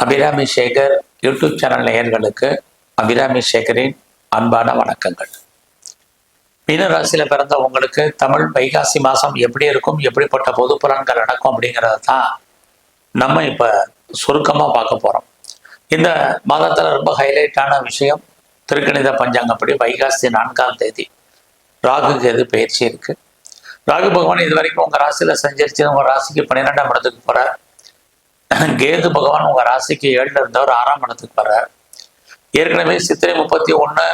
Abirami Sekar YouTube channel நேயர்களுக்கு அபிராமி சேகரின் அன்பான வணக்கங்கள். மீனராசியில் பிறந்த உங்களுக்கு தமிழ் வைகாசி மாதம் எப்படி இருக்கும், எப்படிப்பட்ட பொது பலன்கள் நடக்கும் அப்படிங்கிறத தான் நம்ம இப்போ சுருக்கமாக பார்க்க போகிறோம். இந்த மாதத்தில் ரொம்ப ஹைலைட்டான விஷயம், திருக்கணித பஞ்சாங்கப்படி வைகாசி 4ஆம் தேதி ராகு கேது பயிற்சி இருக்குது. ராகு பகவான் இது வரைக்கும் உங்கள் ராசியில் சஞ்சரிச்சு உங்கள் ராசிக்கு 12ஆம் இடத்துக்கு போகிறார். கேது பகவான் உங்க ராசிக்கு 7ல் இருந்தவர் 6ஆம் இடத்துக்கு வர்றார். ஏற்கனவே சித்திரை 31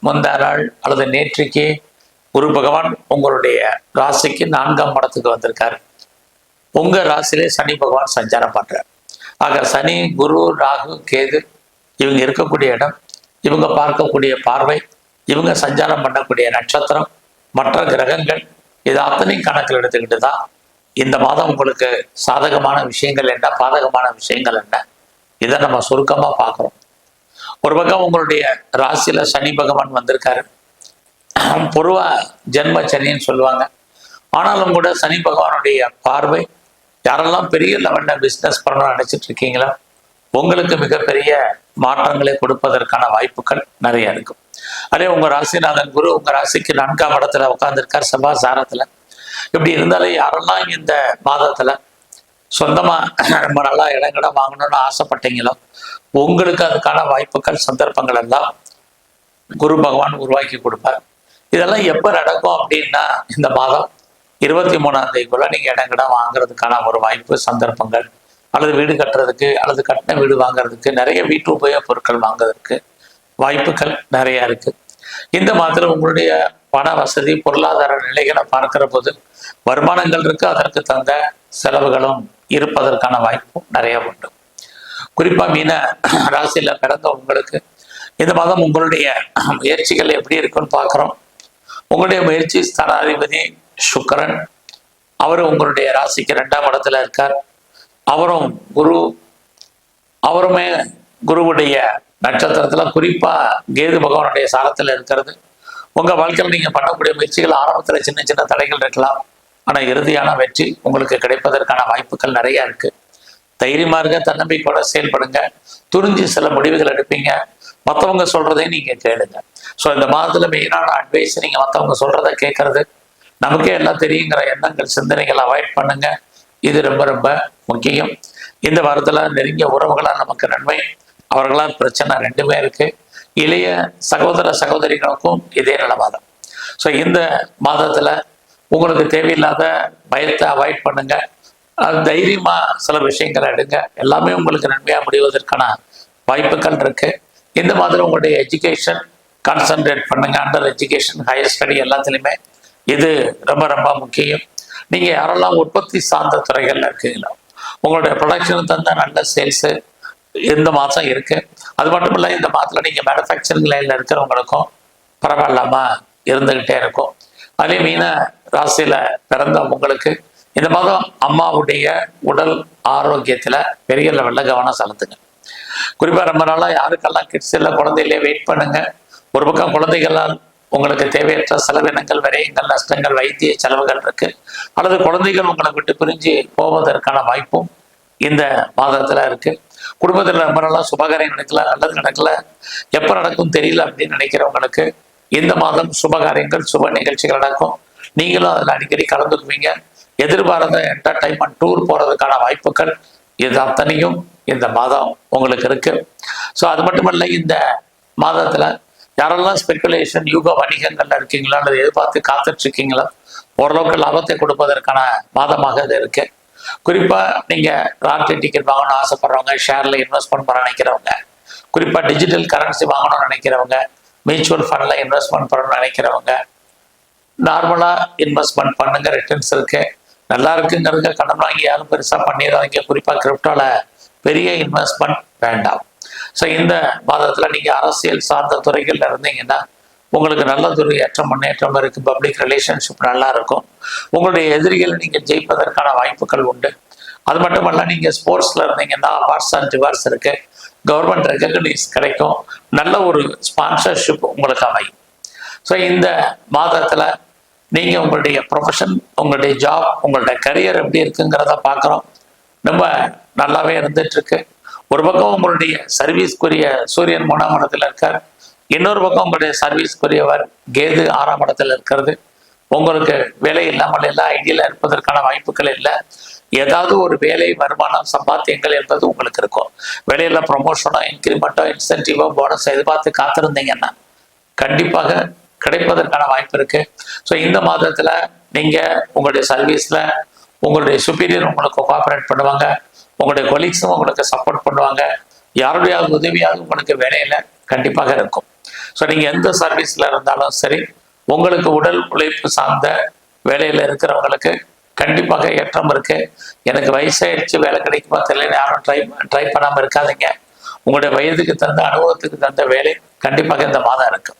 முந்தா நாள் அல்லது நேற்றைக்கு குரு பகவான் உங்களுடைய ராசிக்கு 4ஆம் இடத்துக்கு வந்திருக்காரு. உங்க ராசியிலே சனி பகவான் சஞ்சாரம் பண்றார். ஆக சனி, குரு, ராகு, கேது இவங்க இருக்கக்கூடிய இடம், இவங்க பார்க்கக்கூடிய பார்வை, இவங்க சஞ்சாரம் பண்ணக்கூடிய நட்சத்திரம், மற்ற கிரகங்கள், இது அத்தனையும் கணக்கில் எடுத்துக்கிட்டு தான் இந்த மாதம் உங்களுக்கு சாதகமான விஷயங்கள் என்ன, பாதகமான விஷயங்கள் என்ன, இதை நம்ம சுருக்கமாக பார்க்குறோம். ஒரு பக்கம் உங்களுடைய ராசியில் சனி பகவான் வந்திருக்காரு. பொதுவா ஜென்ம சனின்னு சொல்லுவாங்க. ஆனாலும் கூட சனி பகவானுடைய பார்வை யாரெல்லாம் பெரிய லெவலில் பிஸ்னஸ் பண்ணணும்னு நினச்சிட்டு இருக்கீங்களோ உங்களுக்கு மிகப்பெரிய மாற்றங்களை கொடுப்பதற்கான வாய்ப்புகள் நிறைய இருக்கும். அதே உங்கள் ராசிநாதன் குரு உங்கள் ராசிக்கு 4ஆம் இடத்துல உட்காந்துருக்கார், செவ்வாய் சாரத்தில். இப்படி இருந்தாலும் யாரெல்லாம் இந்த மாதத்துல சொந்தமா நம்ம நல்லா இடங்கிடம் வாங்கணும்னு ஆசைப்பட்டீங்களோ உங்களுக்கு அதுக்கான வாய்ப்புகள், சந்தர்ப்பங்கள் எல்லாம் குரு பகவான் உருவாக்கி கொடுப்பார். இதெல்லாம் எப்போ நடக்கும் அப்படின்னா இந்த மாதம் 23ஆம் தேதிக்குள்ள நீங்க இடங்கிடம் வாங்குறதுக்கான ஒரு வாய்ப்பு, சந்தர்ப்பங்கள், அல்லது வீடு கட்டுறதுக்கு அல்லது கட்டின வீடு வாங்குறதுக்கு, நிறைய வீட்டு உபயோக பொருட்கள் வாங்குறதுக்கு வாய்ப்புகள் நிறைய இருக்கு. இந்த மாதத்துல உங்களுடைய பண வசதி, பொருளாதார நிலைகளை பார்க்கிற போது வருமானங்கள் இருக்கு, அதற்கு தந்த செலவுகளும் இருப்பதற்கான வாய்ப்பும் நிறைய உண்டு. குறிப்பா மீன ராசியில பிறந்த உங்களுக்கு இந்த மாதம் உங்களுடைய முயற்சிகள் எப்படி இருக்குன்னு பார்க்குறோம். உங்களுடைய முயற்சி ஸ்தானாதிபதி சுக்கிரன், அவர் உங்களுடைய ராசிக்கு 2ஆம் இடத்துல இருக்கார். அவரும் அவருமே குருவுடைய நட்சத்திரத்துல, குறிப்பா கேது பகவானுடைய சாரத்துல இருக்கிறது. உங்க வாழ்க்கையில் நீங்க பண்ணக்கூடிய முயற்சிகள் ஆரம்பத்துல சின்ன சின்ன தடைகள் இருக்கலாம், ஆனா இறுதியான வெற்றி உங்களுக்கு கிடைப்பதற்கான வாய்ப்புகள் நிறைய இருக்கு. தைரியமா இருக்க, தன்னம்பிக்கையோட செயல்படுங்க, துணிஞ்சு சில முடிவுகள் எடுப்பீங்க. மற்றவங்க சொல்றதையும் நீங்க கேளுங்க. ஸோ இந்த மாதத்துல மெயினான அட்வைஸ், நீங்க மற்றவங்க சொல்றதை கேட்கறது, நமக்கே எல்லாம் தெரியுங்கிற எண்ணங்கள், சிந்தனைகள் அவாய்ட் பண்ணுங்க. இது ரொம்ப ரொம்ப முக்கியம். இந்த வாரத்துல நெருங்கிய உறவுகளால் நமக்கு நன்மை, அவர்களால் பிரச்சனை ரெண்டுமே இருக்கு. இளைய சகோதர சகோதரிகளுக்கும் இதே நிலமாதம். ஸோ இந்த மாதத்துல உங்களுக்கு தேவையில்லாத பயத்தை அவாய்ட் பண்ணுங்க. தைரியமா சில விஷயங்களை எடுங்க. எல்லாமே உங்களுக்கு நன்மையா முடிவதற்கான வாய்ப்புகள் இருக்கு. இந்த மாதிரி உங்களுடைய எஜுகேஷன் கான்சன்ட்ரேட் பண்ணுங்க. அண்டர் எஜுகேஷன், ஹையர் ஸ்டடி எல்லாத்துலேயுமே இது ரொம்ப ரொம்ப முக்கியம். நீங்க யாரெல்லாம் உற்பத்தி சார்ந்த துறைகள்ல இருக்கீங்களோ உங்களுடைய ப்ரொடக்ஷன் தந்த நல்ல சேல்ஸு இந்த மாதம் இருக்கு. அது மட்டும் இல்லை, இந்த மாதத்துல நீங்க மேனுஃபேக்சரிங் லைன்ல இருக்கிறவங்களுக்கும் பரவாயில்லாம இருந்துகிட்டே இருக்கும். அதே மீன ராசியில பிறந்த உங்களுக்கு இந்த மாதம் அம்மாவுடைய உடல் ஆரோக்கியத்துல பெரிய லெவல்ல கவனம் செலுத்துங்க. குறிப்பா ரொம்ப நாளா யாருக்கெல்லாம் கிட்ஸ் இல்லை, குழந்தையிலே வெயிட் பண்ணுங்க. ஒரு பக்கம் குழந்தைகளால் உங்களுக்கு தேவையற்ற செலவினங்கள், விரயங்கள், நஷ்டங்கள், வைத்திய செலவுகள் இருக்கு. அல்லது குழந்தைகள் உங்களை விட்டு பிரிஞ்சு போவதற்கான வாய்ப்பும் இந்த மாதத்துல இருக்கு. குடும்பத்தில் ரொம்ப நாளா சுபகாரியம் நடக்கல, நல்லது நடக்கல, எப்போ நடக்கும் தெரியல அப்படின்னு நினைக்கிறவங்களுக்கு இந்த மாதம் சுபகாரியங்கள், சுப நிகழ்ச்சிகள் நடக்கும். நீங்களும் அதில் அடிக்கடி கலந்துக்குவீங்க. எதிர்பாராத என்டர்டைன்மெண்ட், டூர் போறதுக்கான வாய்ப்புகள் இது அத்தனையும் இந்த மாதம் உங்களுக்கு இருக்கு. ஸோ அது மட்டுமல்ல, இந்த மாதத்துல யாரெல்லாம் ஸ்பெகுலேஷன், யூக வணிகங்கள்ல இருக்கீங்களோ அல்லது எதிர்பார்த்து காத்துட்டு இருக்கீங்களோ ஓரளவுக்கு லாபத்தை கொடுப்பதற்கான மாதமாக இது இருக்கு. குறிப்பா நீங்க லாட்டரி டிக்கெட் வாங்கணும்னு ஆசைப்படுறவங்க, ஷேர்ல இன்வெஸ்ட்மெண்ட் பண்ண நினைக்கிறவங்க, குறிப்பா டிஜிட்டல் கரன்சி வாங்கணும்னு நினைக்கிறவங்க, மியூச்சுவல் ஃபண்ட்ல இன்வெஸ்ட்மெண்ட் பண்ணணும்னு நினைக்கிறவங்க, நார்மலா இன்வெஸ்ட்மெண்ட் பண்ணுங்க. ரிட்டர்ன்ஸ் இருக்கு, நல்லா இருக்குங்கிறதுக்கு கடன் வாங்கி யாரும் பெருசா பண்ணிடுவாங்க. குறிப்பா கிரிப்டோல பெரிய இன்வெஸ்ட்மெண்ட் வேண்டாம். ஸோ இந்த மாதத்துல நீங்க அரசியல் சார்ந்த துறைகள்ல இருந்தீங்கன்னா உங்களுக்கு நல்லதொரு ஏற்றம், முன்னேற்றம் இருக்கு. பப்ளிக் ரிலேஷன்ஷிப் நல்லா இருக்கும். உங்களுடைய எதிரிகளை நீங்க ஜெயிப்பதற்கான வாய்ப்புகள் உண்டு. அது மட்டுமல்ல, நீங்க ஸ்போர்ட்ஸ்ல இருந்தீங்கன்னா அவார்ட்ஸ் அண்ட் ரிவார்ட்ஸ் இருக்கு. கவர்மெண்ட் ரெகக்னைஸ் கிடைக்கும். நல்ல ஒரு ஸ்பான்சர்ஷிப் உங்களுக்கு அமையும். ஸோ இந்த மாதத்துல நீங்க உங்களுடைய ப்ரொஃபஷன், உங்களுடைய ஜாப், உங்களுடைய கரியர் எப்படி இருக்குங்கிறத பார்க்குறோம். ரொம்ப நல்லாவே இருந்துட்டு இருக்கு. ஒரு பக்கம் உங்களுடைய சர்வீஸ்க்குரிய சூரியன் 3ஆம் இடத்துல இருக்கார், இன்னொரு பக்கம் உங்களுடைய சர்வீஸ்க்குரியவர் கேது 6ஆம் இடத்துல இருக்கிறது. உங்களுக்கு வேலை இல்லாமல் எல்லாம் ஐடியில இருப்பதற்கான வாய்ப்புகள் இல்லை. ஏதாவது ஒரு வேலை, வருமானம், சம்பாத்தியங்கள் என்பது உங்களுக்கு இருக்கும். வேலையில ப்ரொமோஷனோ, இன்க்ரிமெண்ட்டோ, இன்சென்டிவோ, போனஸ் எதிர்பார்த்து காத்திருந்தீங்கன்னா கண்டிப்பாக கிடைப்பதற்கான வாய்ப்பு இருக்கு. ஸோ இந்த மாதத்துல நீங்க உங்களுடைய சர்வீஸ்ல உங்களுடைய சுப்பீரியர் உங்களுக்கு கோஆபரேட் பண்ணுவாங்க, உங்களுடைய கொலீக்ஸும் உங்களுக்கு சப்போர்ட் பண்ணுவாங்க, யாருடைய உதவியாவது உங்களுக்கு வேலையில கண்டிப்பாக இருக்கும். ஸோ நீங்க எந்த சர்வீஸ்ல இருந்தாலும் சரி, உங்களுக்கு உடல் உழைப்பு சார்ந்த வேலையில இருக்கிறவங்களுக்கு கண்டிப்பாக ஏற்றம் இருக்கு. எனக்கு வயசாயிடுச்சு, வேலை கிடைக்குமா தெரியல, யாரும் ட்ரை பண்ணாம இருக்காதீங்க. உங்களுடைய வயதுக்கு தகுந்த, அனுபவத்துக்கு தகுந்த வேலை கண்டிப்பாக இந்த மாதம் இருக்கு.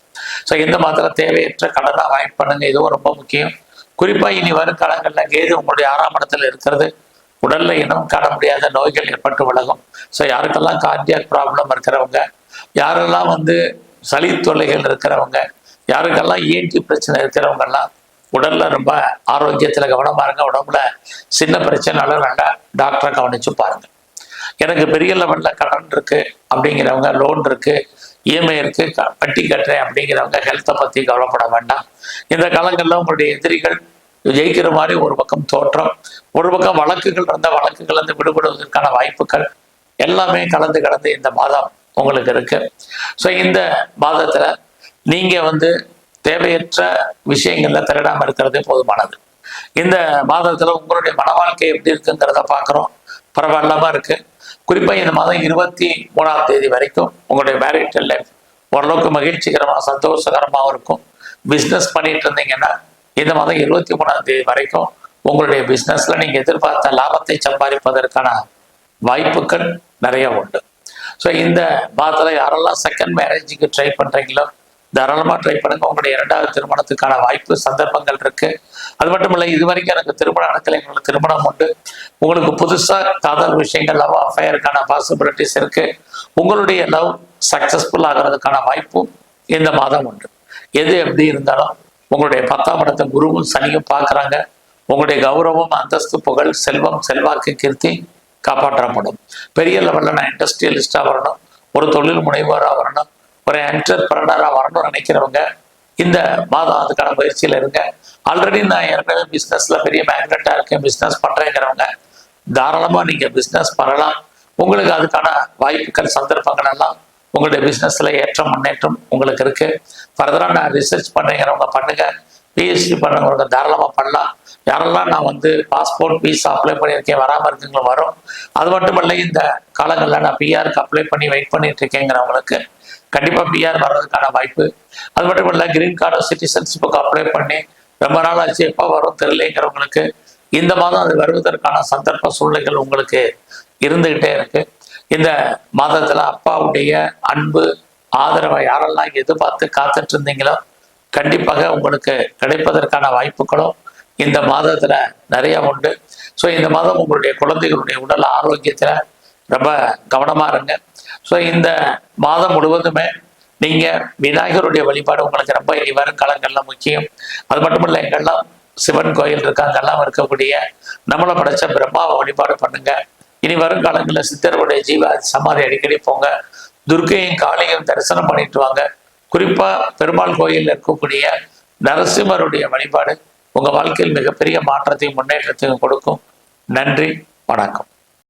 ஸோ இந்த மாதத்துல தேவையற்ற கடனை அவாய்ட் பண்ணுங்க, இதுவும் ரொம்ப முக்கியம். குறிப்பா இனி வரும் காலங்கள்ல கேது உங்களுடைய 6ஆம் இடத்துல இருக்கிறது உடல்ல இனம் காண முடியாத நோய்கள் ஏற்பட்டு விலகும். ஸோ யாருக்கெல்லாம் கார்டியாக் ப்ராப்ளம் இருக்கிறவங்க, யாரெல்லாம் சளி தொல்லைகள் இருக்கிறவங்க, யாருக்கெல்லாம் இஎன்டி பிரச்சனை இருக்கிறவங்கெல்லாம் உடல்ல ரொம்ப ஆரோக்கியத்துல கவனமா இருங்க. உடம்புல சின்ன பிரச்சனைனால நல்லா டாக்டரை கவனிச்சு பாருங்க. எனக்கு பெரிய லெவல்ல கடன் இருக்கு அப்படிங்கிறவங்க, லோன் இருக்கு, இஎம்ஐ இருக்கு, வட்டி கட்டுறேன் அப்படிங்கிறவங்க ஹெல்த்தை பத்தி கவலைப்பட வேண்டாம். இந்த காலங்களில் உங்களுடைய எதிரிகள் ஜெயிக்கிற மாதிரி ஒரு பக்கம் தோற்றம், ஒரு பக்கம் வழக்குகள் இருந்த வழக்குகள் விடுபடுவதற்கான வாய்ப்புகள் எல்லாமே கலந்து இந்த மாதம் உங்களுக்கு இருக்கு. ஸோ இந்த மாதத்துல நீங்க தேவையற்ற விஷயங்கள்ல திருடாம இருக்கிறதே போதுமானது. இந்த மாதத்துல உங்களுடைய மன வாழ்க்கை எப்படி இருக்குங்கிறத பார்க்குறோம், பரவாயில்லாம இருக்கு. குறிப்பா இந்த மாதம் 23ஆம் தேதி வரைக்கும் உங்களுடைய மேரிட்டல் லைஃப் ஓரளவுக்கு மகிழ்ச்சிகரமா சந்தோஷகரமாகவும் இருக்கும். பிஸ்னஸ் பண்ணிட்டு இருந்தீங்கன்னா இந்த மாதம் 23ஆம் தேதி வரைக்கும் உங்களுடைய பிஸ்னஸ்ல நீங்க எதிர்பார்த்த லாபத்தை சம்பாதிப்பதற்கான வாய்ப்புகள் நிறைய உண்டு. ஸோ இந்த மாதத்துல யாரெல்லாம் செகண்ட் மேரேஜுக்கு ட்ரை பண்றீங்களோ தாராளமா ட்ரை பண்ணுங்க. உங்களுடைய 2வது திருமணத்துக்கான வாய்ப்பு, சந்தர்ப்பங்கள் இருக்கு. அது மட்டும் இல்லை, இது வரைக்கும் எனக்கு திருமணம் நடக்கலை, உங்களுக்கு திருமணம் உண்டு. உங்களுக்கு புதுசா காதல் விஷயங்கள், லவ் அஃபேருக்கான பாசிபிலிட்டிஸ் இருக்கு. உங்களுடைய லவ் சக்சஸ்ஃபுல் ஆகிறதுக்கான வாய்ப்பும் இந்த மாதம் உண்டு. எது எப்படி இருந்தாலும் உங்களுடைய 10ஆம் இடத்தை குருவும் சனியும் பார்க்குறாங்க. உங்களுடைய கௌரவம், அந்தஸ்து, புகழ், செல்வம், செல்வாக்கு, கீர்த்தி காப்பாற்றப்படும். பெரிய லெவலில் நான் இண்டஸ்ட்ரியலிஸ்டாக வரணும், ஒரு தொழில் முனைவோராக வரணும், ஒரு என்டர்பிரனராக வரணும்னு நினைக்கிறவங்க இந்த மாதம் அதுக்கான முயற்சியில் இருங்க. ஆல்ரெடி நான் ஏற்கனவே பிஸ்னஸ்ல பெரிய மேக்னெட்டா இருக்கேன், பிஸ்னஸ் பண்றேங்கிறவங்க தாராளமா நீங்க பிஸ்னஸ் பண்ணலாம். உங்களுக்கு அதுக்கான வாய்ப்புகள், சந்தர்ப்பங்கள் எல்லாம் உங்களுடைய பிஸ்னஸ்ல ஏற்றம், முன்னேற்றம் உங்களுக்கு இருக்கு. ஃபர்தரா நான் ரிசர்ச் பண்றேங்கிறவங்க பண்ணுங்க, பிஹெச்டி பண்ணுறவங்க தாராளமா பண்ணலாம். யாரெல்லாம் நான் பாஸ்போர்ட், விசா அப்ளை பண்ணியிருக்கேன், வராமல் இருக்குங்களோ வரும். அது மட்டும் இல்லை, இந்த காலங்களில் நான் பிஆருக்கு அப்ளை பண்ணி வெயிட் பண்ணிட்டு இருக்கேங்கிறவங்களுக்கு கண்டிப்பாக பிஆர் வர்றதுக்கான வாய்ப்பு. அது மட்டும் இல்லை, கிரீன் கார்டு, சிட்டிசன்ஷிப்புக்கு அப்ளை பண்ணி ரொம்ப நாள் ஆச்சு, எப்போ வரும் தெரியலைங்கிறவங்களுக்கு இந்த மாதம் அது வருவதற்கான சந்தர்ப்ப சூழ்நிலைகள் உங்களுக்கு இருந்துகிட்டே இருக்கு. இந்த மாதத்துல அப்பாவுடைய அன்பு, ஆதரவை யாரெல்லாம் எதிர்பார்த்து காத்துட்டு இருந்தீங்களோ கண்டிப்பாக உங்களுக்கு கிடைப்பதற்கான வாய்ப்புகளும் இந்த மாதத்துல நிறைய உண்டு. ஸோ இந்த மாதம் உங்களுடைய குழந்தைகளுடைய உடல் ஆரோக்கியத்துல ரொம்ப கவனமா இருங்க. ஸோ இந்த மாதம் முழுவதுமே நீங்க விநாயகருடைய வழிபாடு உங்களுக்கு ரொம்ப இனி வரும் காலங்கள்ல முக்கியம். அது மட்டும் இல்லை, எங்கெல்லாம் சிவன் கோயில் இருக்கு அங்கெல்லாம் இருக்கக்கூடிய நம்மளை படைச்ச பிரம்மாவை வழிபாடு பண்ணுங்க. இனி வரும் காலங்களில் சித்தருடைய ஜீவ சமாதி அடிக்கடி போங்க. துர்க்கையும் காளியும் தரிசனம் பண்ணிட்டு வாங்க. குறிப்பா பெருமாள் கோயில் இருக்கக்கூடிய நரசிம்மருடைய வழிபாடு உங்க வாழ்க்கையில் மிகப்பெரிய மாற்றத்தையும் முன்னேற்றத்தையும் கொடுக்கும். நன்றி, வணக்கம்.